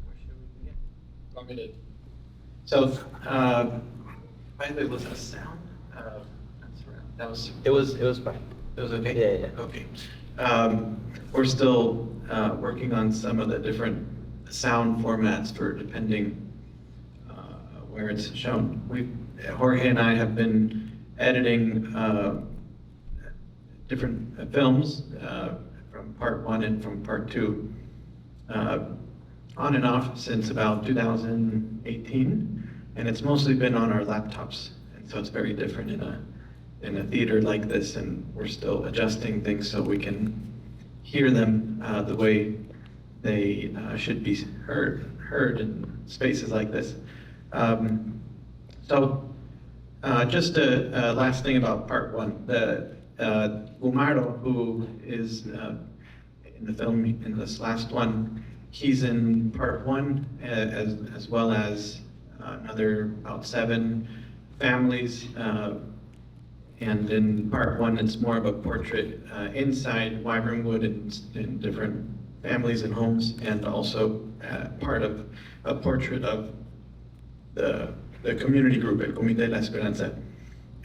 Where should we begin? Want me to? So, by the way, was that sound? That's around. That was. It was fine. It was okay? Yeah, yeah. Okay. We're still working on some of the different sound formats for depending where it's shown. Jorge and I have been editing different films from part 1 and from part 2 on and off since about 2018, and it's mostly been on our laptops, and so it's very different in a theater like this, and we're still adjusting things so we can hear them the way they should be heard in spaces like this. Just a last thing about part 1. The Gumaro, who is in the film in this last one, he's in part 1 as well as another about 7 families. And in part 1, it's more of a portrait inside Wyvernwood in different families and homes, and also part of a portrait of the community group at Comité La Esperanza.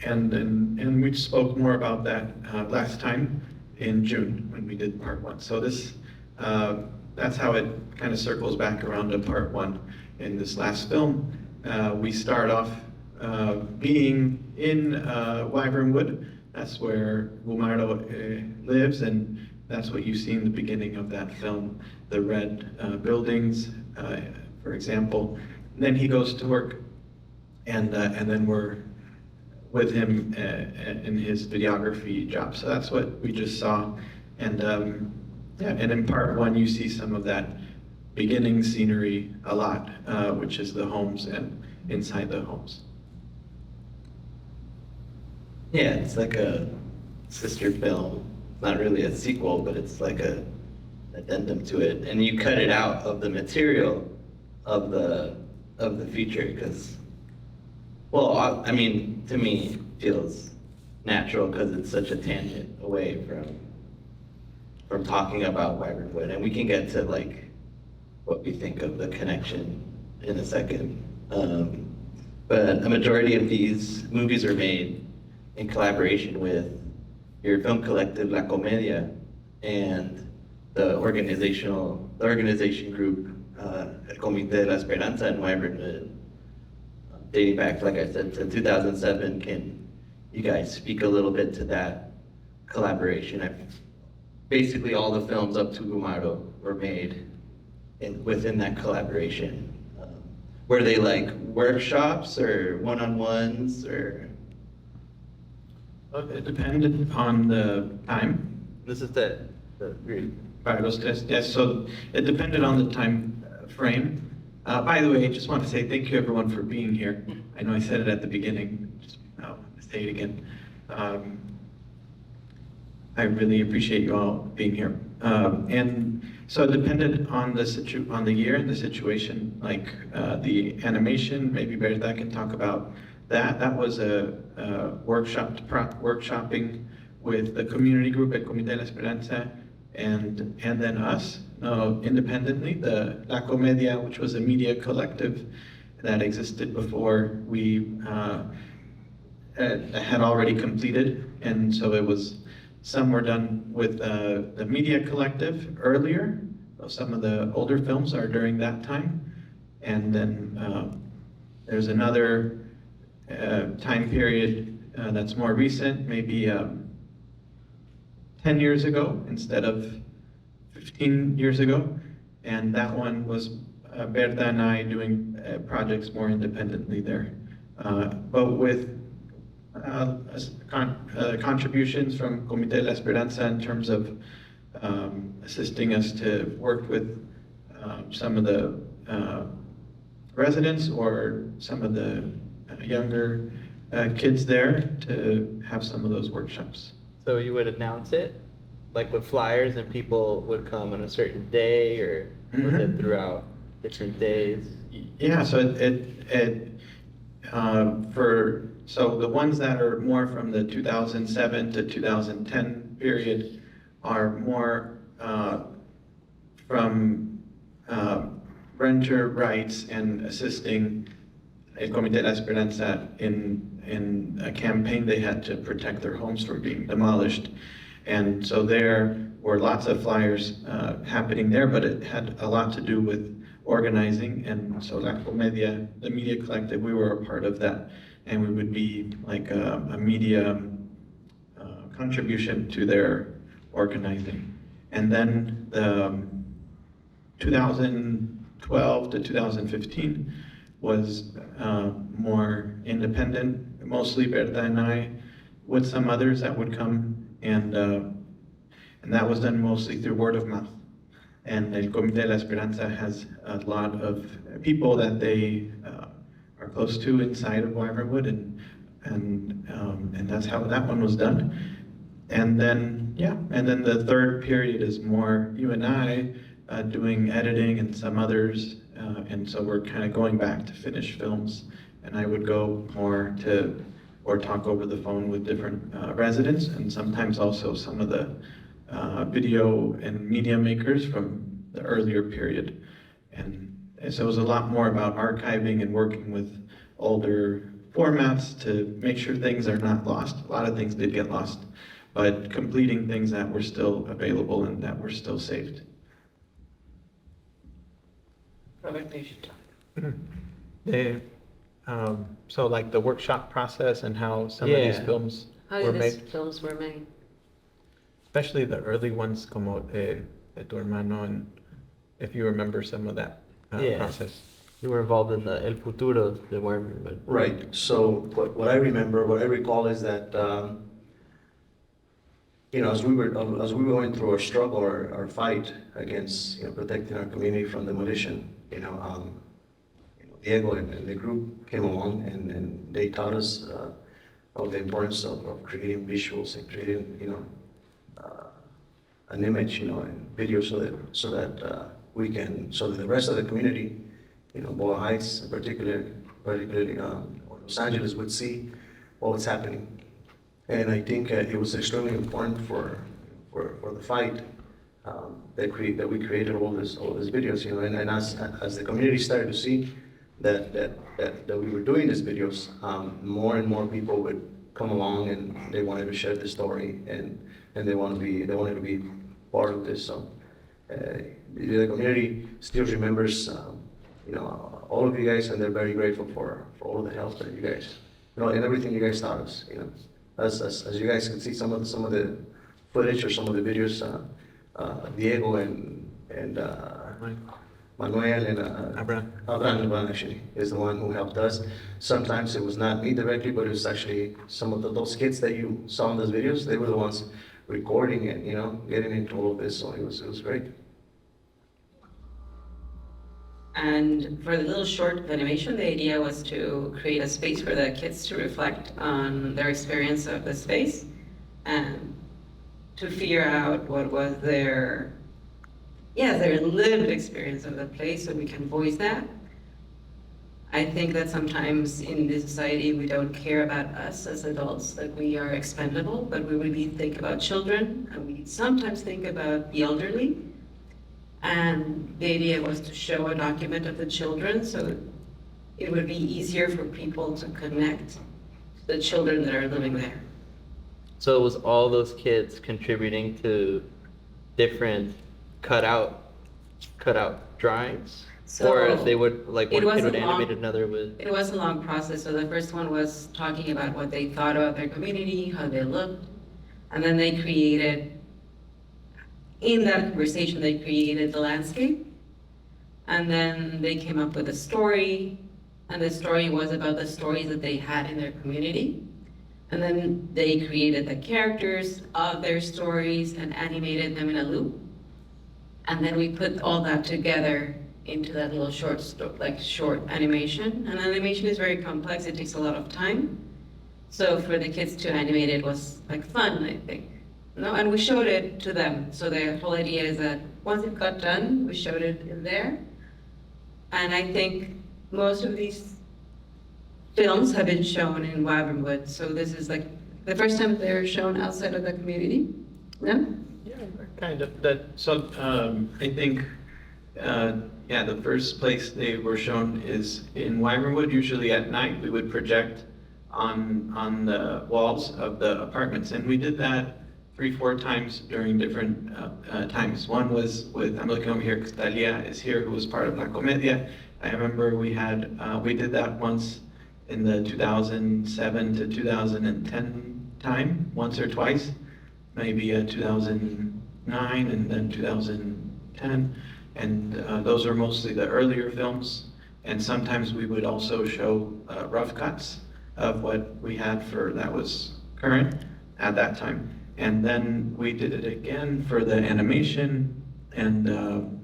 And we spoke more about that last time in June when we did part 1. So that's how it kind of circles back around to part 1. In this last film, we start off being in Wyvernwood. That's where Gumaro lives, and that's what you see in the beginning of that film, the red buildings, for example. And then he goes to work, and then we're with him in his videography job. So that's what we just saw. And yeah, and in part 1, you see some of that beginning scenery a lot, which is the homes and inside the homes. Yeah, it's like a sister film. It's not really a sequel, but it's like a addendum to it. And you cut it out of the material of the feature because, well, I mean, to me, it feels natural because it's such a tangent away from talking about Wyvernwood. And we can get to like what we think of the connection in a second. But a majority of these movies are made in collaboration with your film collective La Comedia and the organization group El Comité La Esperanza in Wyvernwood, dating back, like I said, to 2007. Can you guys speak a little bit to that collaboration? Basically, all the films up to Gumaro were made within that collaboration. Were they like workshops or one-on-ones or? It depended on the time. This is the Yes, so it depended on the time frame. By the way, I just want to say thank you everyone for being here. I know I said it at the beginning, just say it again. I really appreciate you all being here. And so it depended on the year and the situation, like the animation, maybe Bertha can talk about that. That was a workshopping with the community group at Comité La Esperanza and then us independently, the La Comedia, which was a media collective that existed before we had already completed. And so it was, some were done with the media collective earlier. Some of the older films are during that time. And then there's another time period that's more recent, maybe 10 years ago instead of 15 years ago. And that one was Bertha and I doing projects more independently there. But with contributions from Comité La Esperanza in terms of assisting us to work with some of the residents or some of the younger kids there to have some of those workshops. So you would announce it, like with flyers, and people would come on a certain day, or was it throughout different days? Yeah, so so the ones that are more from the 2007 to 2010 period are more from renter rights and assisting El Comité de la Esperanza in a campaign they had to protect their homes from being demolished. And so there were lots of flyers happening there, but it had a lot to do with organizing. And so La Comedia, the media collective, we were a part of that. And we would be like a media contribution to their organizing. And then the 2012 to 2015 was more independent, mostly Bertha and I, with some others that would come, and that was done mostly through word of mouth. And El Comité de la Esperanza has a lot of people that they are close to inside of Wyvernwood, and that's how that one was done. And then, yeah, and then the third period is more you and I doing editing and some others, and so we're kind of going back to finish films, and I would go more to, or talk over the phone with different residents, and sometimes also some of the video and media makers from the earlier period. And so it was a lot more about archiving and working with older formats to make sure things are not lost. A lot of things did get lost, but completing things that were still available and that were still saved. So like the workshop process and how some of these films How were these made, films were made. especially the early ones, como de tu hermano, and if you remember some of that Yeah. process. You were involved in the El Futuro, the Wyvernwood. Right, so what I remember, what I recall is that, as we were going through our struggle, our fight against, protecting our community from demolition, Diego and the group came along and they taught us of the importance of creating visuals and creating, an image, and video so that the rest of the community, Boa Heights, particularly Los Angeles, would see what was happening. And I think it was extremely important for the fight that we created all these videos, and as the community started to see that we were doing these videos, more and more people would come along and they wanted to share the story and they wanted to be part of this. So the community still remembers, all of you guys, and they're very grateful for all the help that you guys, and everything you guys taught us. As you guys can see some of the footage or some of the videos, Diego and Manuel and Abraham actually is the one who helped us. Sometimes it was not me directly, but it was actually some of those kids that you saw in those videos. They were the ones recording it, getting into all of this. So it was great. And for the little short of animation, the idea was to create a space for the kids to reflect on their experience of the space and to figure out what was their lived experience of the place, so we can voice that. I think that sometimes in this society we don't care about us as adults, that we are expendable, but we really think about children, and we sometimes think about the elderly. And the idea was to show a document of the children, so it would be easier for people to connect to the children that are living there. So it was all those kids contributing to different cutout drawings? So or they would, like, one it kid would wasn't animate long. another with... It was a long process. So the first one was talking about what they thought about their community, how they looked, and then they created, in that conversation, they created the landscape, and then they came up with a story, and the story was about the stories that they had in their community. And then they created the characters of their stories and animated them in a loop. And then we put all that together into that little short animation. And animation is very complex, it takes a lot of time. So for the kids to animate it was like fun, I think. No, and we showed it to them. So the whole idea is that once it got done, we showed it in there. And I think most of these films have been shown in Wyvernwood. So this is like the first time they're shown outside of the community. No? Yeah, kind of. So I think Yeah, the first place they were shown is in Wyvernwood. Usually at night, we would project on the walls of the apartments, and we did that 3-4 times during different times. One was with, I'm looking over here because Talia is here, who was part of La Comedia. I remember we did that once in the 2007 to 2010 time, once or twice, maybe 2009 and then 2010. And those are mostly the earlier films. And sometimes we would also show rough cuts of what we had that was current at that time. And then we did it again for the animation and then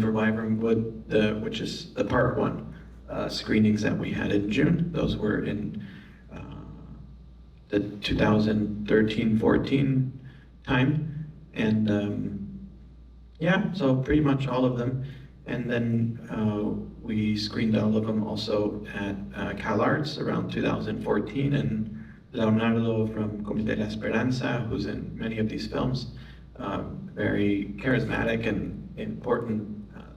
for Wyvernwood, which is the part 1 screenings that we had in June. Those were in the 2013-14 time. And yeah, so pretty much all of them. And then we screened all of them also at CalArts around 2014. And Leonardo from Comité La Esperanza, who's in many of these films, very charismatic and important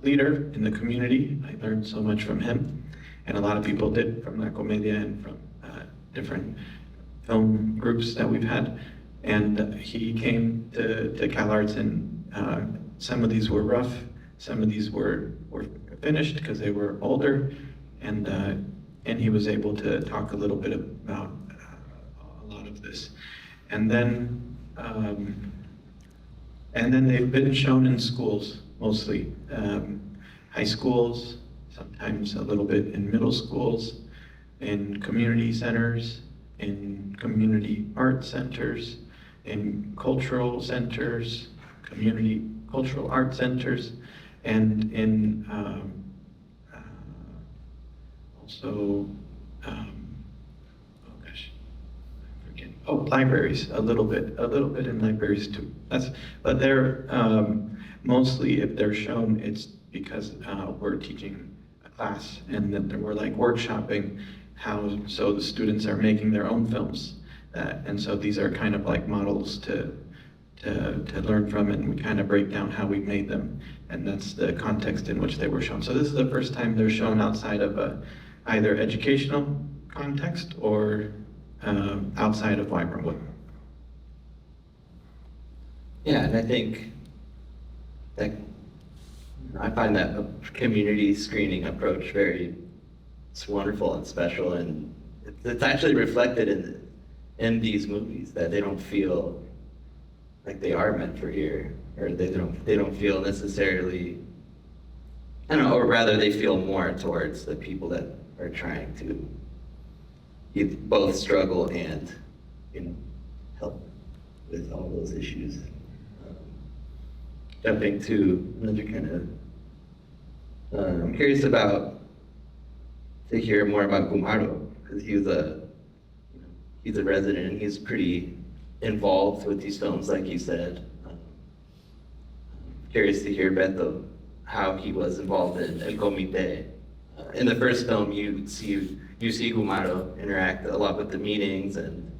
leader in the community. I learned so much from him. And a lot of people did from La Comedia and from different film groups that we've had. And he came to CalArts, and some of these were rough, some of these were finished because they were older, and he was able to talk a little bit about a lot of this. And then they've been shown in schools mostly, high schools, sometimes a little bit in middle schools, in community centers, in community art centers, in cultural centers, community cultural art centers, and in also, libraries, a little bit in libraries too. But they're mostly, if they're shown, it's because we're teaching a class, and then we're like workshopping so the students are making their own films. And so these are kind of like models to learn from, and we kind of break down how we made them, and that's the context in which they were shown. So this is the first time they're shown outside of either educational context or outside of Wyvernwood. Yeah, and I think that I find that community screening approach it's wonderful and special, and it's actually reflected in these movies, that they don't feel like they are meant for here, or they don't feel necessarily, I don't know, or rather they feel more towards the people that are trying to both struggle and, help with all those issues. Jumping to another kind of, I'm curious to hear more about Gumaro, because he's a resident, and he's pretty involved with these films, like you said. Curious to hear, Beto, how he was involved in El Comité. In the first film, you see Gumaro interact a lot with the meetings and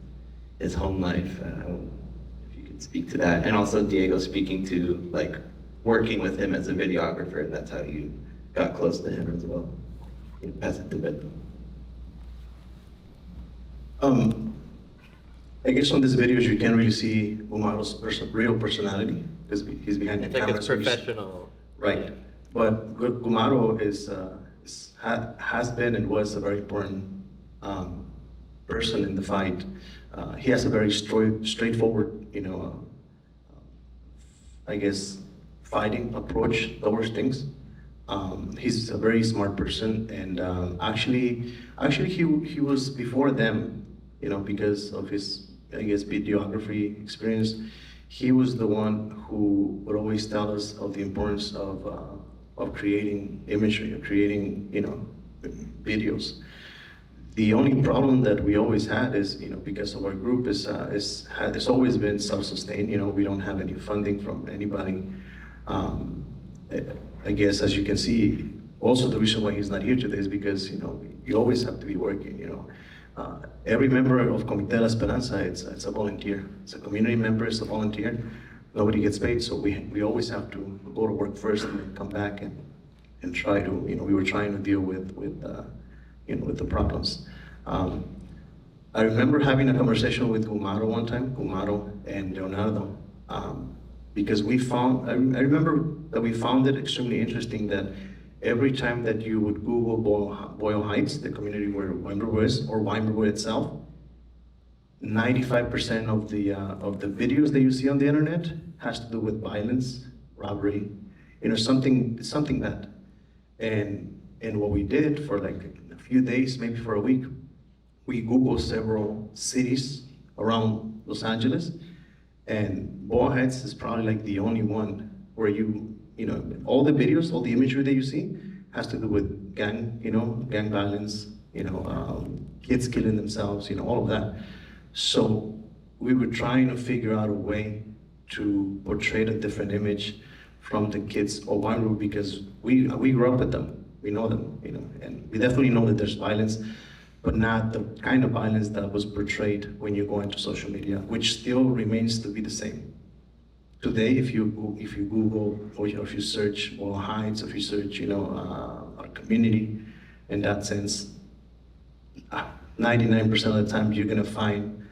his home life. If you could speak to that, and also Diego speaking to working with him as a videographer, and that's how you got close to him as well. You can pass it to Beto. I guess on these videos you can't really see Gumaro's real personality because he's behind the It's like camera. a so he's- professional. Right, but Gumaro has been and was a very important person in the fight. He has a very straightforward, I guess, fighting approach towards things. He's a very smart person, and actually he was before them, because of his, I guess, videography experience. He was the one who would always tell us of the importance of creating imagery, of creating, videos. The only problem that we always had is, because of our group it's always been self-sustained. We don't have any funding from anybody. I guess, as you can see, also the reason why he's not here today is because, you always have to be working, Every member of Comité La Esperanza, it's a volunteer. It's a community member, it's a volunteer. nobody gets paid, so we always have to go to work first and then come back and try to, we were trying to deal with the problems. I remember having a conversation with Gumaro one time, Gumaro and Leonardo, because I remember that we found it extremely interesting that every time that you would Google Boyle Heights, the community where Wyvernwood is, or Wyvernwood itself, 95% of the videos that you see on the internet has to do with violence, robbery, something bad. And what we did for like a few days, maybe for a week, we Googled several cities around Los Angeles, and Boyle Heights is probably like the only one where all the videos, all the imagery that you see has to do with gang violence, kids killing themselves, all of that. So we were trying to figure out a way to portray a different image from the kids of Wyvernwood, because we grew up with them, we know them, and we definitely know that there's violence, but not the kind of violence that was portrayed when you go into social media, which still remains to be the same. Today, if you Google or if you search Boyle Heights, if you search, our community, in that sense, 99% of the time you're gonna find,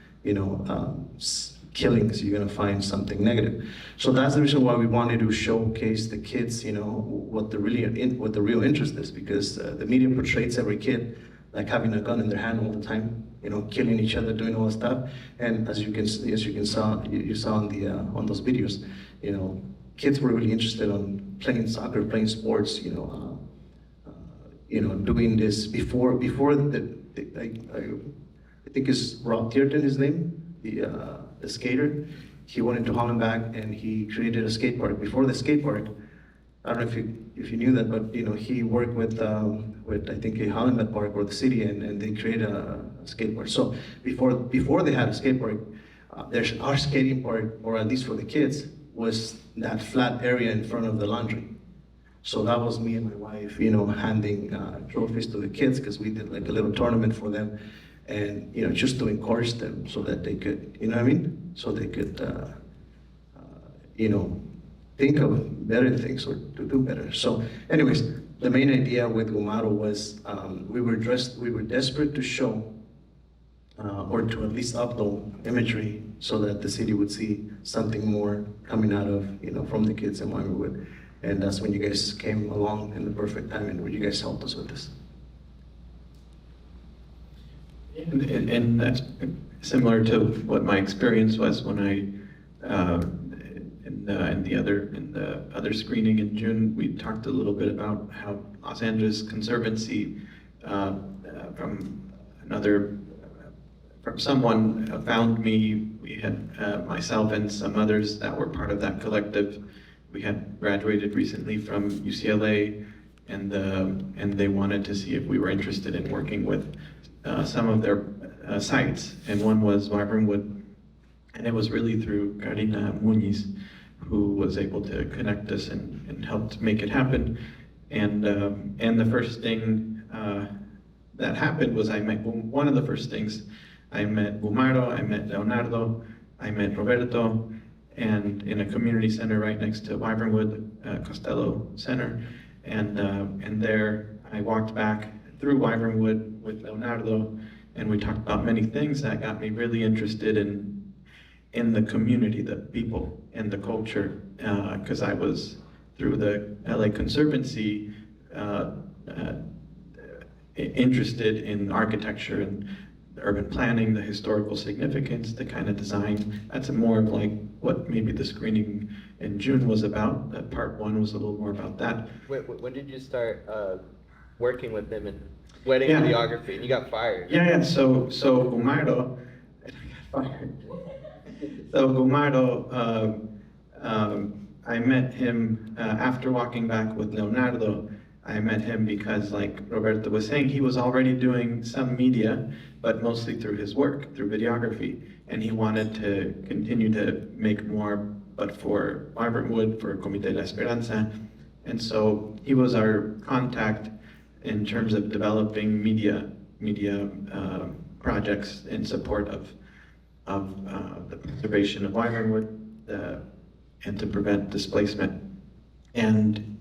killings. You're gonna find something negative. So that's the reason why we wanted to showcase the kids, what the real interest is, because the media portrays every kid like having a gun in their hand all the time, killing each other, doing all that stuff. And as you saw on those videos, kids were really interested on playing soccer, playing sports, doing this before I think it's Rob Tierton, his name, the skater. He went into Hollenbach and he created a skate park. Before the skate park, I don't know if you knew that, but he worked with I think a Hollenbach Park or the city, and they created a skate park. So before they had a skate park, there's our skating park, or at least for the kids, was that flat area in front of the laundry. So that was me and my wife, handing trophies to the kids, because we did like a little tournament for them, and just to encourage them so that they could, so they could, think of better things or to do better. So, anyways, the main idea with Gumaro was we were desperate to show or to at least upload imagery so that the city would see something more coming out of from the kids in Wyvernwood. And that's when you guys came along in the perfect time, and when you guys helped us with this. And that's similar to what my experience was when I, in the other screening in June, we talked a little bit about how Los Angeles Conservancy, from someone found me. We had myself and some others that were part of that collective. We had graduated recently from UCLA, and they wanted to see if we were interested in working with some of their sites, and one was Wyvernwood, and it was really through Karina Muñiz, who was able to connect us and helped make it happen. And the first thing that happened was I met Gumaro, I met Leonardo, I met Roberto, and in a community center right next to Wyvernwood, Costello Center, and there I walked back through Wyvernwood with Leonardo, and we talked about many things that got me really interested in the community, the people, and the culture, because I was, through the LA Conservancy, interested in architecture and urban planning, the historical significance, the kind of design. That's more of like what maybe the screening in June was about. That part one was a little more about that. When did you start working with them in wedding Yeah. videography? You got fired. Yeah. So Gumaro, I got fired. So Gumaro, I met him after walking back with Leonardo. I met him because, like Roberto was saying, he was already doing some media, but mostly through his work, through videography. And he wanted to continue to make more, but for Wyvernwood, for Comité La Esperanza. And so he was our contact in terms of developing media projects in support of the preservation of Wyvernwood, and to prevent displacement. And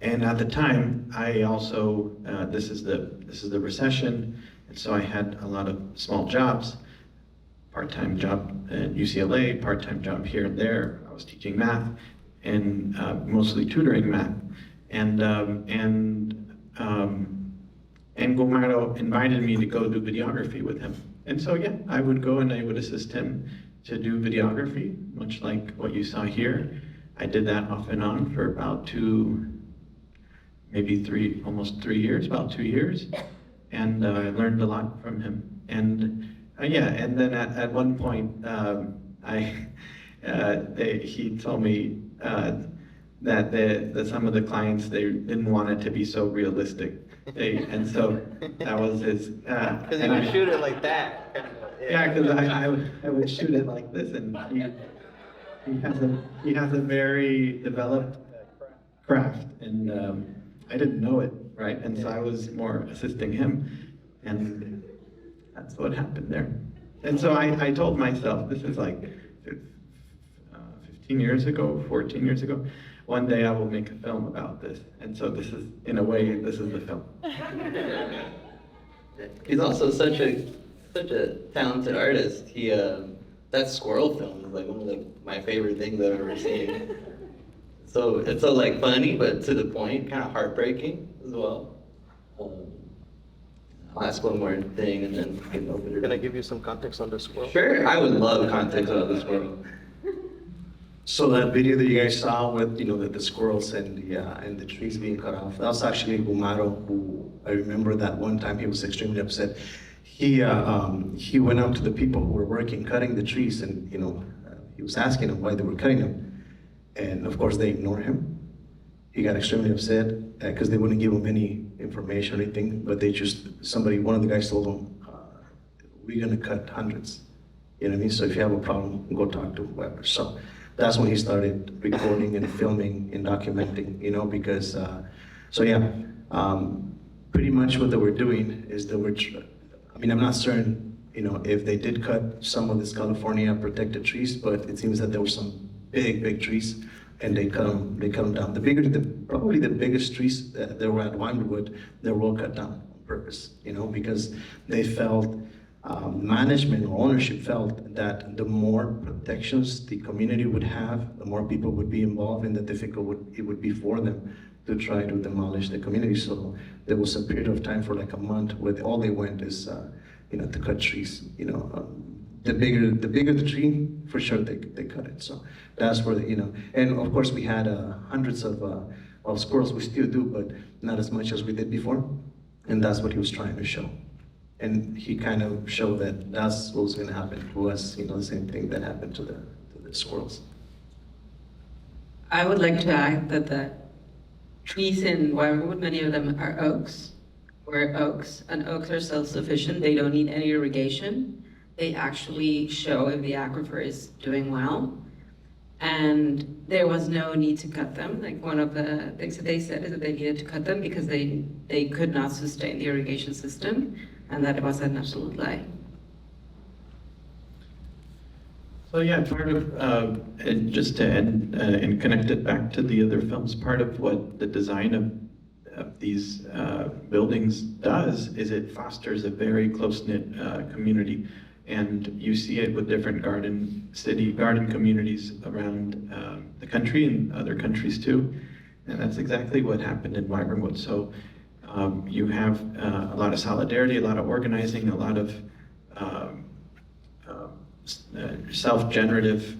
at the time, I also this is the recession, and so I had a lot of small jobs, part-time job at UCLA, part-time job here and there. I was teaching math and mostly tutoring math, and Gumaro invited me to go do videography with him. And so yeah, I would go and I would assist him to do videography, much like what you saw here. I did that off and on for about almost 3 years, about 2 years. And I learned a lot from him. And and then at one point, he told me that some of the clients, they didn't want it to be so realistic. And so that was his. Because you would shoot it like that. Yeah, because I would shoot it like this, and he has a very developed craft, and I didn't know it, right? And so I was more assisting him, and that's what happened there. And so I told myself, this is like 15 years ago, 14 years ago, one day I will make a film about this. And so this is, in a way, this is the film. He's also such a talented artist. He that squirrel film is like one of my favorite things I've ever seen. So it's so like funny, but to the point, kind of heartbreaking as well. I'll ask one more thing and then we can open it. Can I give you some context on the squirrel? Sure, I would love context on the squirrel. So that video that you guys saw with, the squirrels and the trees being cut off, that was actually Gumaro, who I remember that one time he was extremely upset. He went out to the people who were working, cutting the trees, and, he was asking them why they were cutting them. And of course they ignored him. He got extremely upset because they wouldn't give him any information or anything, but one of the guys told him, we're gonna cut hundreds. You know what I mean? So if you have a problem, go talk to whoever. So that's when he started recording and filming and documenting, because, pretty much what they were doing is I'm not certain, if they did cut some of this California protected trees, but it seems that there were some big trees and they cut them down. Probably the biggest trees that were at Wyvernwood, they were all cut down on purpose, because they felt, management or ownership felt that the more protections the community would have, the more people would be involved, and the difficult it would be for them to try to demolish the community. So there was a period of time for like a month where all they went is, to cut trees. The bigger the tree, for sure they cut it. So that's where and of course we had hundreds of squirrels. We still do, but not as much as we did before. And that's what he was trying to show. And he kind of showed that that's what was going to happen to us, the same thing that happened to the squirrels. I would like to add that the trees in Wyvernwood, many of them are oaks. We're oaks, and oaks are self-sufficient. They don't need any irrigation. They actually show if the aquifer is doing well. And there was no need to cut them. Like one of the things that they said is that they needed to cut them because they could not sustain the irrigation system, and that it was an absolute lie. So yeah, part of, and just to end and connect it back to the other films, part of what the design of these buildings does is it fosters a very close-knit community. And you see it with different garden communities around the country and other countries too. And that's exactly what happened in Wyvernwood. So you have a lot of solidarity, a lot of organizing, a lot of self-generative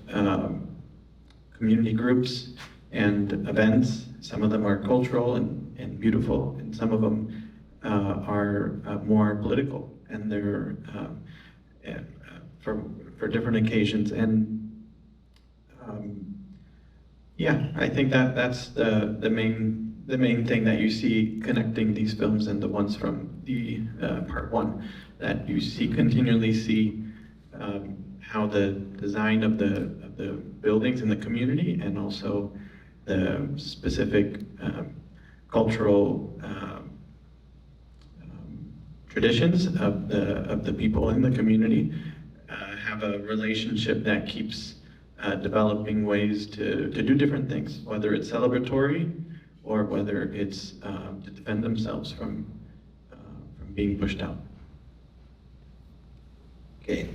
community groups and events. Some of them are cultural and beautiful, and some of them are more political, and they're for different occasions. And I think that's the main thing that you see connecting these films and the ones from the part one, that you continually see how the design of the buildings in the community and also the specific cultural traditions of the people in the community have a relationship that keeps developing ways to do different things, whether it's celebratory or whether it's to defend themselves from being pushed out. Okay,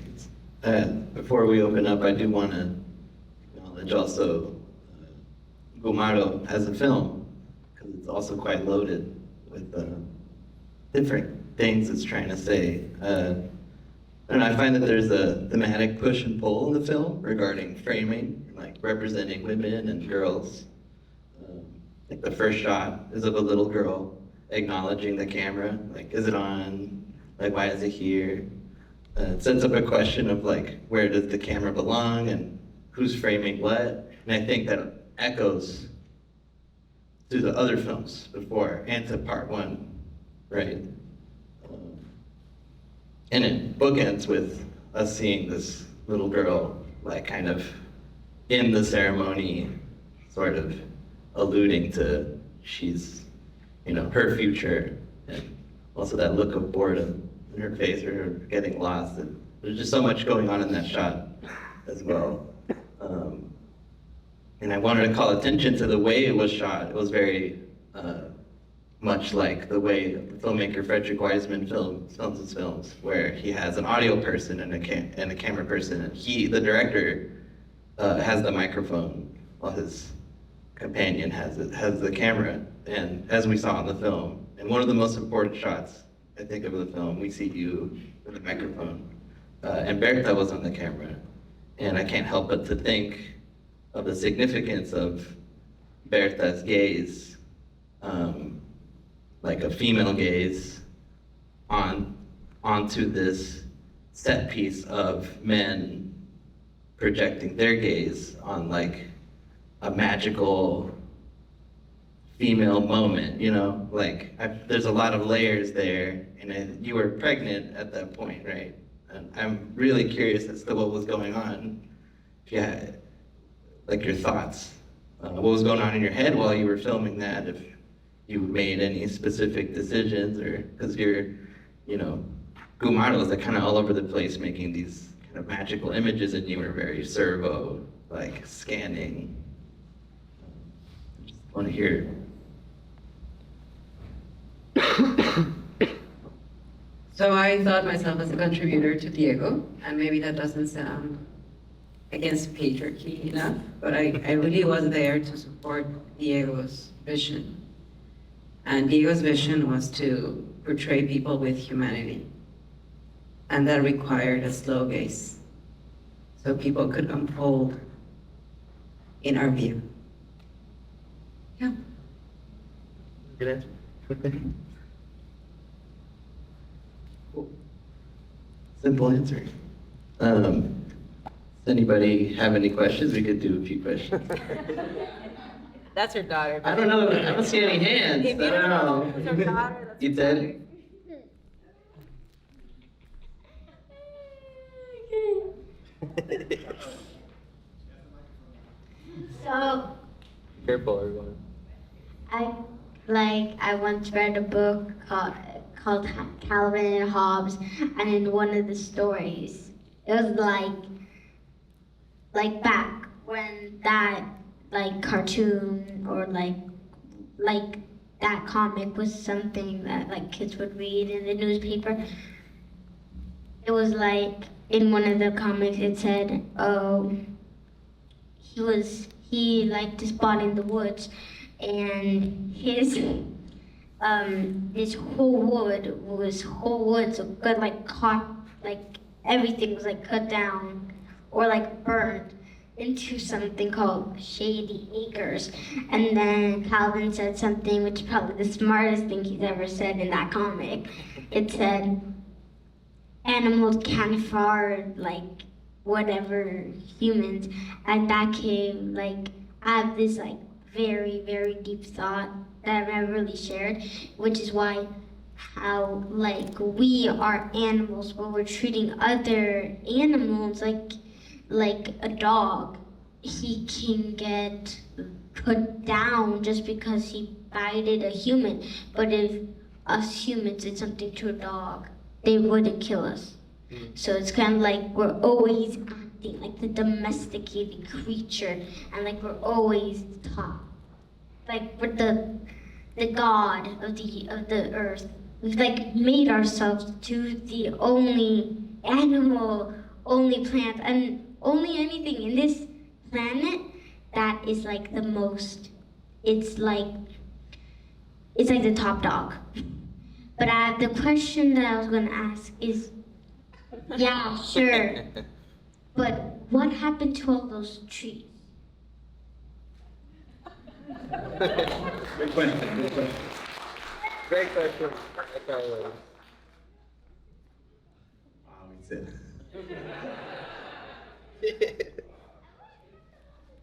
before we open up, I do want to acknowledge also Gumaro as a film, because it's also quite loaded with different things it's trying to say. And I find that there's a thematic push and pull in the film regarding framing, like representing women and girls. Like the first shot is of a little girl acknowledging the camera, like, is it on? Like, why is it here? It sets up a question of like, where does the camera belong and who's framing what? And I think that echoes to the other films before and to part one, right? And it bookends with us seeing this little girl, like kind of in the ceremony, sort of alluding to she's, her future, and also that look of boredom in her face, or her getting lost. And there's just so much going on in that shot as well. And I wanted to call attention to the way it was shot. It was very much like the way the filmmaker Frederick Wiseman films his films, where he has an audio person and a camera person, and the director, has the microphone while his companion has the camera. And as we saw in the film, and one of the most important shots, I think, of the film, we see you with a microphone, and Bertha was on the camera. And I can't help but to think of the significance of Bertha's gaze, like a female gaze, onto this set piece of men projecting their gaze on like a magical female moment, there's a lot of layers there, and you were pregnant at that point, right? And I'm really curious as to what was going on. If you had, like, your thoughts, what was going on in your head while you were filming that, if you made any specific decisions, or, because Gumaro is like kind of all over the place making these kind of magical images, and you were very servo, like scanning. I just want to hear. So I thought myself as a contributor to Diego, and maybe that doesn't sound against patriarchy enough, but I really was there to support Diego's vision. And Diego's vision was to portray people with humanity. And that required a slow gaze, so people could unfold in our view. Yeah. Good answer. Cool. Simple answer. Does anybody have any questions? We could do a few questions. That's her daughter. I don't know. I don't see any hands. If I you don't know. it's her daughter, that's You her did? daughter. So Careful, everyone. I once read a book called Calvin and Hobbes, and in one of the stories, it was like back when that cartoon or like that comic was something that like kids would read in the newspaper. It was like in one of the comics it said, oh, he liked to spot in the woods, and his whole wood, so good, everything was like cut down or like burned into something called Shady Acres. And then Calvin said something which is probably the smartest thing he's ever said in that comic. It said, animals can't afford like whatever humans, and that came I have this very, very deep thought that I've never really shared, which is why how we are animals, but we're treating other animals like a dog. He can get put down just because he bited a human, but if us humans did something to a dog, they wouldn't kill us. So it's kind of like we're always everything, like the domesticated creature, and like we're always taught, like we're the god of the earth. We've like made ourselves to the only animal, only plant, and only anything in this planet that is like the most. It's like the top dog. But the question that I was gonna ask is, yeah, sure. But what happened to all those trees? Good question, good question. Great question. That's always. Wow, he said.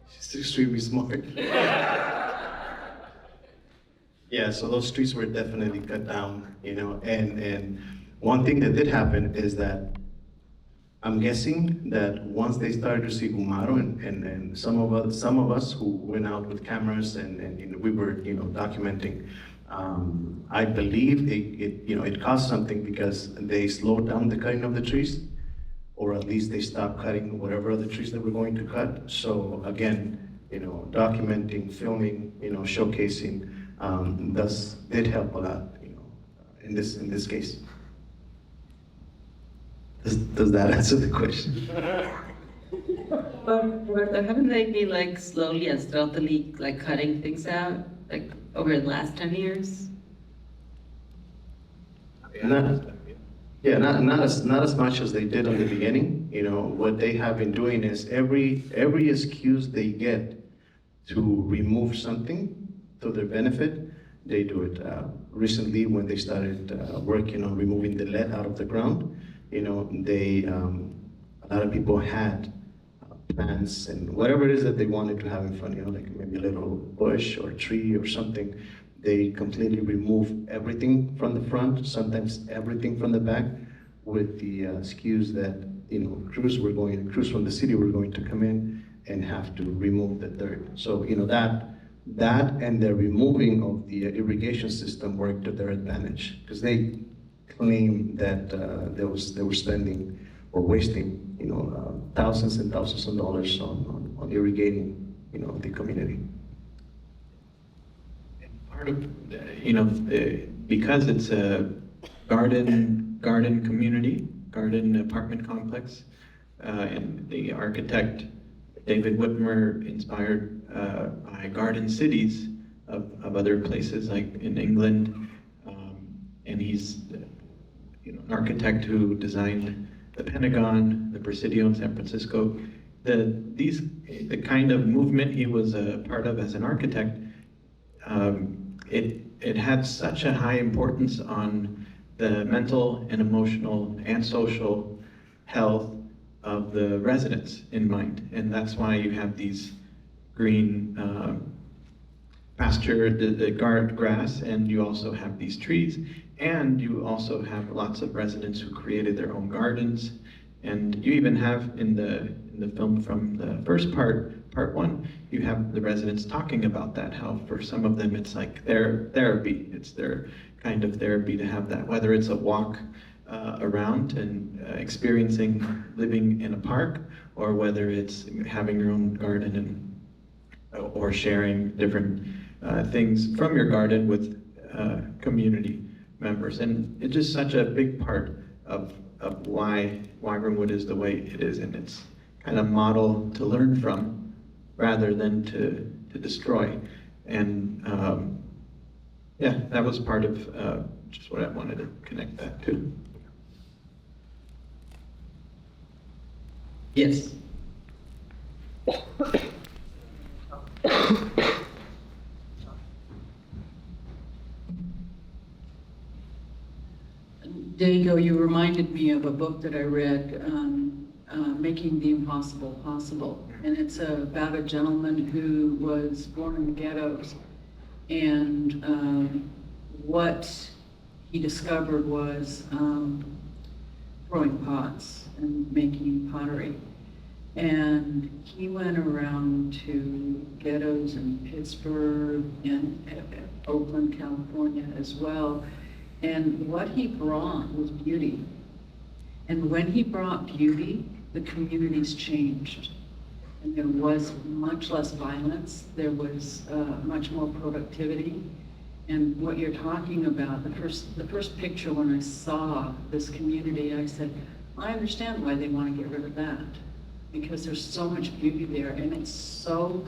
She's extremely smart. Yeah, so those trees were definitely cut down, you know, and one thing that did happen is that I'm guessing that once they started to see Gumaro and some of us who went out with cameras and you know, we were, you know, documenting, I believe it caused something because they slowed down the cutting of the trees, or at least they stopped cutting whatever other trees they were going to cut. So again, you know, documenting, filming, you know, showcasing, thus did help a lot, you know, in this case. Does that answer the question? But haven't they been like slowly and stealthily like cutting things out like over the last 10 years? Not as much as they did in the beginning. You know, what they have been doing is every excuse they get to remove something to their benefit, they do it. Recently, when they started working on removing the lead out of the ground, you know, a lot of people had plants and whatever it is that they wanted to have in front, you know, like maybe a little bush or tree or something. They completely remove everything from the front, sometimes everything from the back, with the excuse that, you know, crews from the city were going to come in and have to remove the dirt. So, you know, that and the removing of the irrigation system worked to their advantage, because they claim that they were spending or wasting, you know, thousands and thousands of dollars on irrigating, you know, the community. Part of, you know, because it's a garden community, garden apartment complex, and the architect David Whitmer, inspired by garden cities of other places like in England, and he's, you know, an architect who designed the Pentagon, the Presidio in San Francisco. The kind of movement he was a part of as an architect, it had such a high importance on the mental and emotional and social health of the residents in mind. And that's why you have these green pasture, the guard grass, and you also have these trees, and you also have lots of residents who created their own gardens. And you even have in the film from the first part one, you have the residents talking about that, how for some of them it's like their therapy. It's their kind of therapy to have that, whether it's a walk around and experiencing living in a park, or whether it's having your own garden and or sharing different things from your garden with community members. And it's just such a big part of why Wyvernwood is the way it is, and it's kind of model to learn from rather than to destroy. And yeah, that was part of just what I wanted to connect that to. Yes. Diego, you reminded me of a book that I read, Making the Impossible Possible. And it's about a gentleman who was born in the ghettos. And what he discovered was throwing pots and making pottery. And he went around to ghettos in Pittsburgh and Oakland, California as well. And what he brought was beauty. And when he brought beauty, the community's changed. And there was much less violence, there was much more productivity. And what you're talking about, the first picture when I saw this community, I said, I understand why they want to get rid of that. Because there's so much beauty there, and it's so,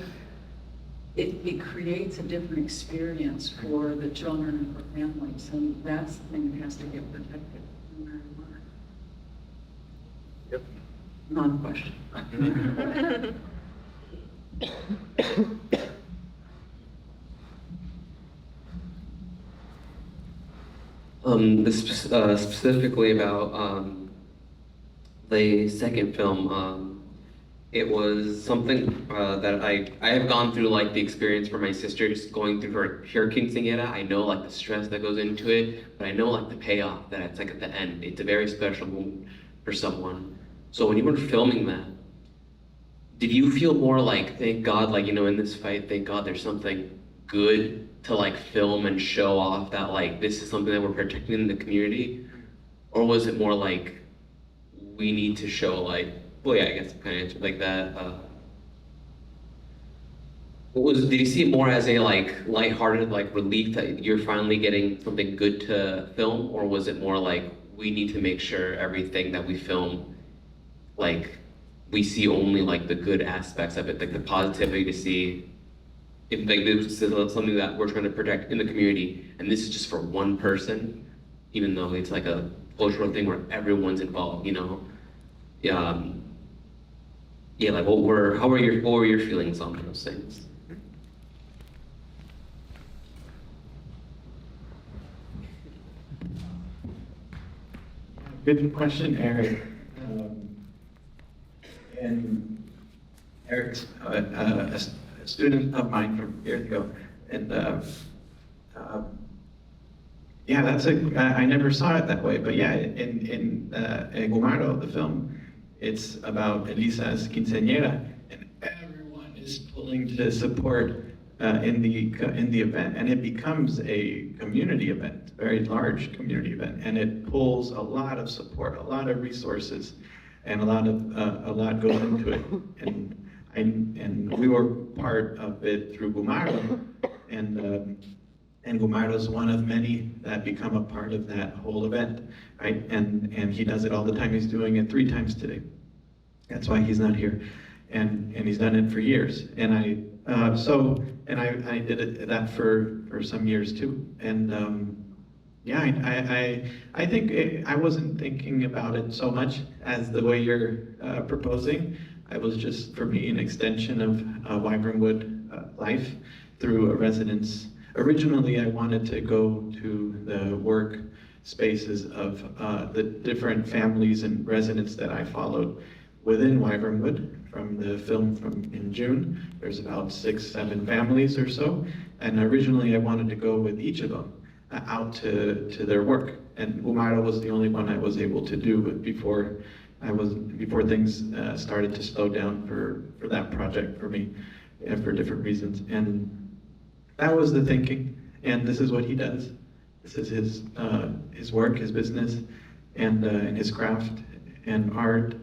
it creates a different experience for the children and for families, and that's the thing that has to get protected, no matter what. Yep. Not a question. Specifically about the second film, it was something that I have gone through, like the experience for my sister's going through her quinceañera. I know like the stress that goes into it, but I know like the payoff that it's like at the end. It's a very special moment for someone. So when you were filming that, did you feel more like, thank God, like, you know, in this fight, thank God there's something good to like film and show off that like this is something that we're protecting in the community? Or was it more like we need to show like, well, yeah, I guess kind of answered like that. Did you see it more as a like lighthearted like relief that you're finally getting something good to film, or was it more like we need to make sure everything that we film, like we see only like the good aspects of it, like the positivity to see if like this is something that we're trying to protect in the community, and this is just for one person, even though it's like a cultural thing where everyone's involved, you know? Yeah, like what were your feelings on those things? Good question, Eric. And Eric's a student of mine from years ago, and yeah, I never saw it that way, but yeah, in Gumaro, the film, it's about Elisa's quinceañera, and everyone is pulling to support in the event, and it becomes a community event, very large community event, and it pulls a lot of support, a lot of resources, and a lot goes into it, and we were part of it through Gumaro, and Gumaro's one of many that become a part of that whole event, right? And he does it all the time. He's doing it 3 times today. That's why he's not here, and he's done it for years. And I did that for some years too. And yeah, I think I wasn't thinking about it so much as the way you're proposing. I was just, for me, an extension of Wyvernwood life through a residence. Originally, I wanted to go to the work spaces of the different families and residents that I followed within Wyvernwood from the film in June. There's about 6, 7 families or so. And originally, I wanted to go with each of them out to their work. And Gumaro was the only one I was able to do before things started to slow down for that project for me, for different reasons. And that was the thinking, and this is what he does. This is his work, his business, and his craft and art.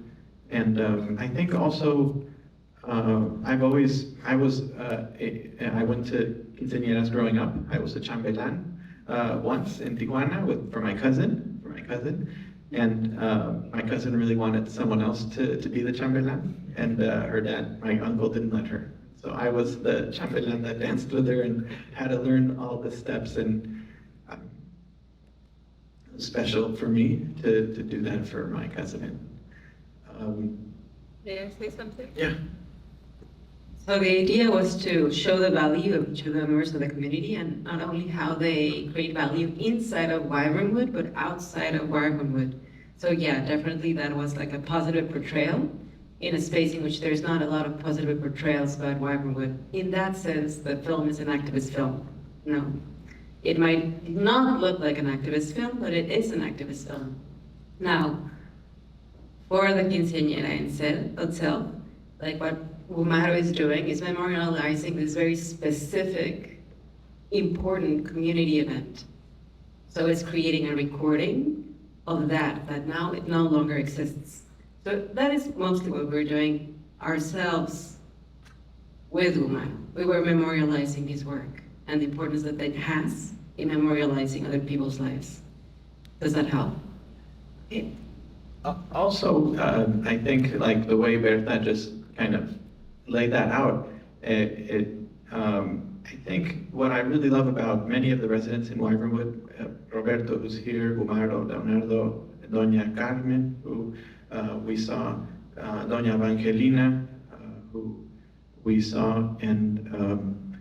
And I think also I went to quinceañeras growing up. I was a chambelán once in Tijuana for my cousin, and my cousin really wanted someone else to be the chambelán, and her dad, my uncle, didn't let her. So I was the chambelán that danced with her and had to learn all the steps, and it was special for me to do that for my cousin. May I say something? Yeah. So the idea was to show the value of each of the members of the community, and not only how they create value inside of Wyvernwood, but outside of Wyvernwood. So yeah, definitely that was like a positive portrayal in a space in which there's not a lot of positive portrayals about Wyvernwood. In that sense, the film is an activist film. No, it might not look like an activist film, but it is an activist film. Now, for the quinceañera itself, like what Gumaro is doing is memorializing this very specific, important community event. So it's creating a recording of that now it no longer exists. So that is mostly what we're doing ourselves with Gumaro. We were memorializing his work and the importance that it has in memorializing other people's lives. Does that help? Also, I think like the way Bertha just kind of laid that out, I think what I really love about many of the residents in Wyvernwood, Roberto who's here, Gumaro, Leonardo, Doña Carmen, who we saw, Doña Evangelina, who we saw, and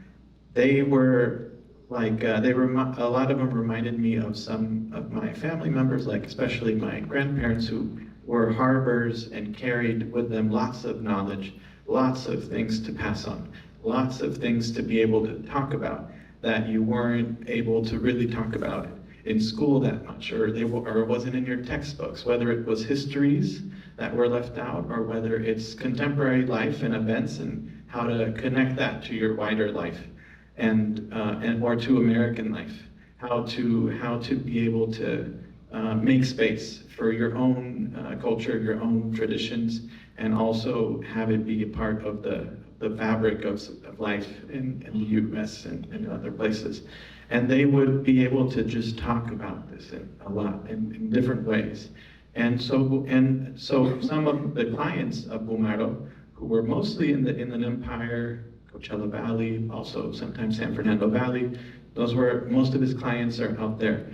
they were like, a lot of them reminded me of some of my family members, like especially my grandparents who were harbors and carried with them lots of knowledge, lots of things to pass on, lots of things to be able to talk about that you weren't able to really talk about in school that much, or it wasn't in your textbooks, whether it was histories that were left out, or whether it's contemporary life and events and how to connect that to your wider life, and or to American life, how to be able to make space for your own culture, your own traditions, and also have it be a part of the fabric of life in the U.S. and other places. And they would be able to just talk about this a lot in different ways. And so some of the clients of Gumaro, who were mostly in the Inland Empire, Coachella Valley, also sometimes San Fernando Valley, those were, most of his clients are out there.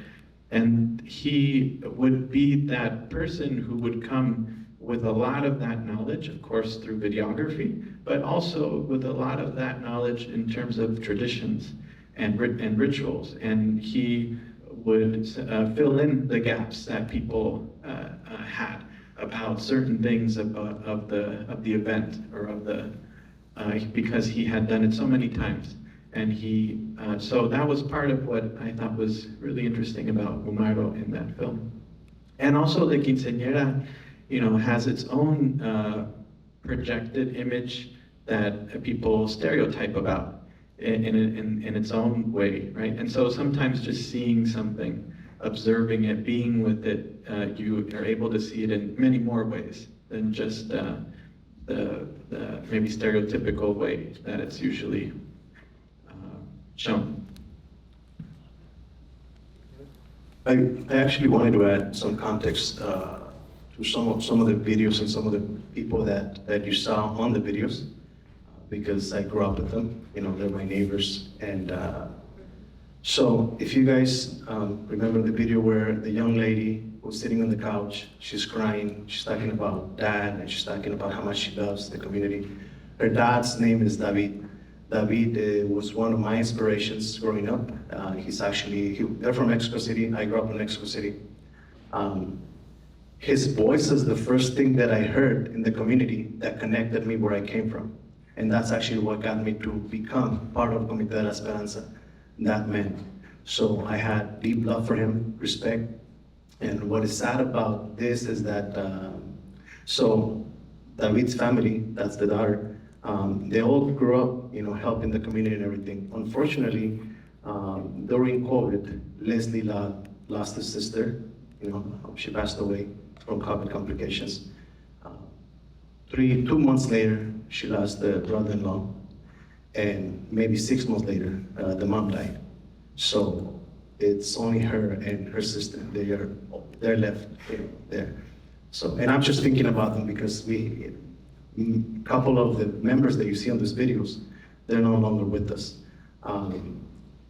And he would be that person who would come with a lot of that knowledge, of course, through videography, but also with a lot of that knowledge in terms of traditions and rituals. And he would fill in the gaps that people had about certain things of the event, or of the, because he had done it so many times. And so that was part of what I thought was really interesting about Gumaro in that film. And also the quinceañera, has its own projected image that people stereotype about in its own way, right? And so sometimes just seeing something, observing it, being with it, you are able to see it in many more ways than just the maybe stereotypical way that it's usually shown. I actually wanted to add some context to some of the videos and some of the people that you saw on the videos, because I grew up with them. They're my neighbors. And so if you guys remember the video where the young lady was sitting on the couch, she's crying, she's talking about dad, and she's talking about how much she loves the community. Her dad's name is David. David was one of my inspirations growing up. They're from Mexico City. I grew up in Mexico City. His voice is the first thing that I heard in the community that connected me where I came from. And that's actually what got me to become part of Comité de la Esperanza, that man. So I had deep love for him, respect. And what is sad about this is that, so David's family, that's the daughter, they all grew up, helping the community and everything. Unfortunately, during COVID, Leslie lost his sister. She passed away from COVID complications. 2 months later, she lost the brother-in-law, and maybe 6 months later, the mom died. So it's only her and her sister. They're left there. So, and I'm just thinking about them because a couple of the members that you see on these videos, they're no longer with us.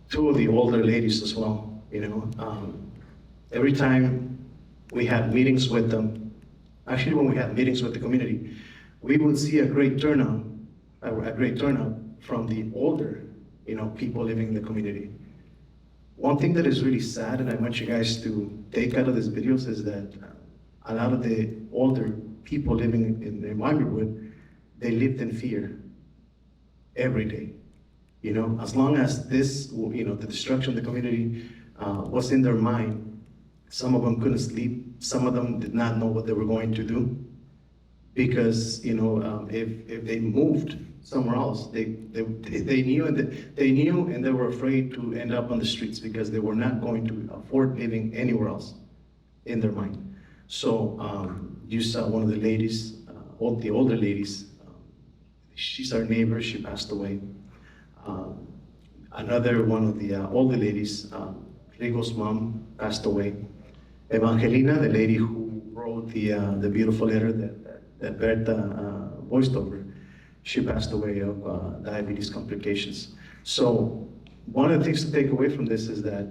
2 of the older ladies as well. Every time we had meetings with them, actually when we had meetings with the community, we would see a great turnout from the older, people living in the community. One thing that is really sad, and I want you guys to take out of these videos, is that a lot of the older people living in Wyvernwood, they lived in fear every day. As long as this, the destruction of the community was in their mind, some of them couldn't sleep, some of them did not know what they were going to do. Because if they moved somewhere else, they knew and they were afraid to end up on the streets because they were not going to afford living anywhere else in their mind. So you saw one of the ladies, the older ladies, she's our neighbor, she passed away. Another one of the older ladies, Rigo's mom, passed away. Evangelina, the lady who wrote the beautiful letter that Bertha voiced over, she passed away of diabetes complications. So one of the things to take away from this is that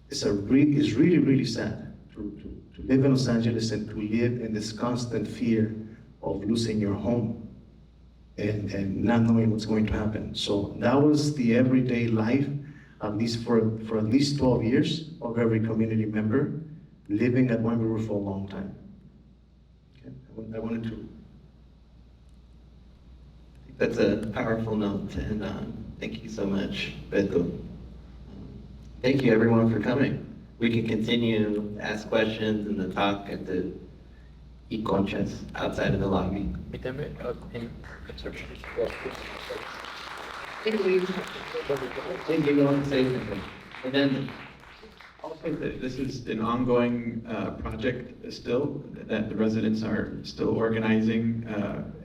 it's really, really sad to live in Los Angeles and to live in this constant fear of losing your home and not knowing what's going to happen. So that was the everyday life, at least for at least 12 years, of every community member living at Wyvernwood for a long time. Okay. I wanted to. That's a powerful note, and thank you so much, Beto. Thank you, everyone, for coming. We can continue to ask questions and to talk at the eat conchas outside of the lobby. Thank you, want to say something? And then, Also, this is an ongoing project still, that the residents are still organizing,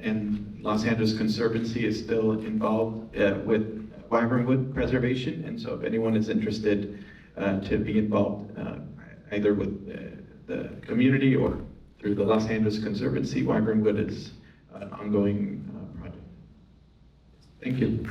and Los Angeles Conservancy is still involved with Wyvernwood preservation, and so if anyone is interested to be involved, either with the community or through the Los Angeles Conservancy, Wyvernwood is an ongoing project. Thank you.